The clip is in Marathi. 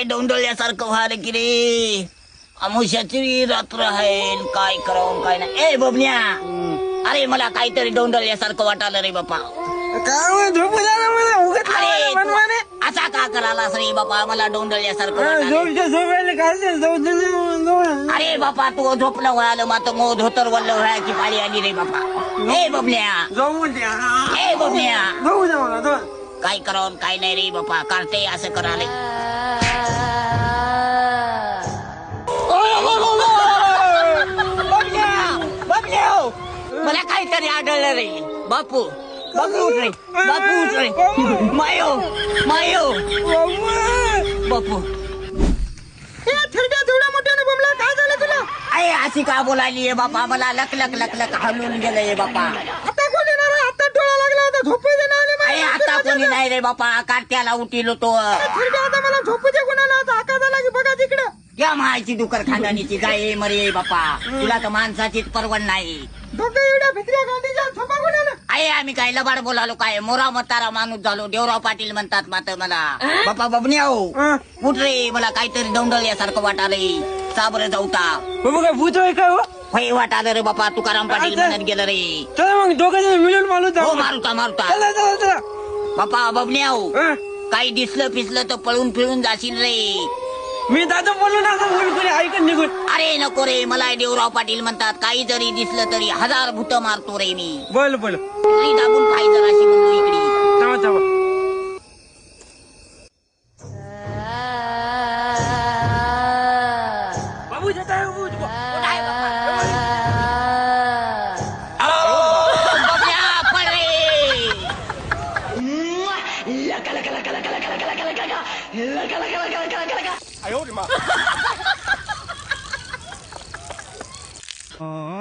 काय डोंडळल्यासारखं व्हायला की रे. अमुष्याची रात्र आहे, काय करावं काय नाही. ए बबन्या, अरे मला काहीतरी डोंडळल्यासारखं वाटायला रे बापा. काय झोपू द्या ना मला उगाच अरे तू मनमाने. असा का करायलास रे बापा, मला डोंडळल्यासारखं वाटायला. झोपच्या झोपायला काय ते अरे बापा तू झोपलं व्हायला मात्र मग धोतर वल्ल व्हायची पाळी आली रे बापा. ए बबन्या, जाऊ द्या ए बबन्या, जाऊ द्या मला जाऊ. काय करावं काय नाही रे बापा, करते असं कराले. मला काहीतरी आढळलं रे बापू. बापू उठ रे, बापू उठ रे. मायो मायो बापू. थोड्या मोठ्याने बोमला काय झालं तुला? अरे अशी का बोलायली बापा, मला लक लक लक लक हलून गेलंय बापा. आता कोण येणार? आता डोळा लागला होता झोपू दे ना. अरे आता कोणी नाही रे बापा, कार्त्याला उठिलो तो. आता मला झोपू दे कोणाला. आता आकाशाला की बघा तिकडं. क्या मायची डुकर खानदानीची गाय मरे बापा, तुला तर माणसाचीच परवड नाही. डोकं एवढ्या भित्र्या गांडीच्या झोपा कोणाला? अरे आम्ही काय लबाड बोलालो काय, मोरा मतारा माणूस झालो. देवराव पाटील म्हणतात मात्र मला. बापा बबन्या उठ रे, मला काहीतरी दौंडल्यासारखं वाटालंय. साबर जाऊता बाबा काय भूत आहे काय हो? होय वाटालं रे बापा, तुकाराम पाटील म्हणत गेलं रे. चला मग दोघं मिळून मालू जाऊ. हो मारुता मारुता. चला चला चला. बापा बबन्या हं. काही दिसलं पिसलं तर पळून फिरून जाशील रे. मी दादा बोललो ना आता कोणी ऐकून निघून. अरे नको रे, मला देवराव पाटील म्हणतात. काही जरी दिसलं तरी 1000 भूत मारतो रे मी. बोल बोल. इकडे दाबून पाय जराशी म्हणलो इकडे. थांबा थांबा. बाबू जात आहे बाबू. कुठं आहे बाबा? बबन्या, पळ रे. Ah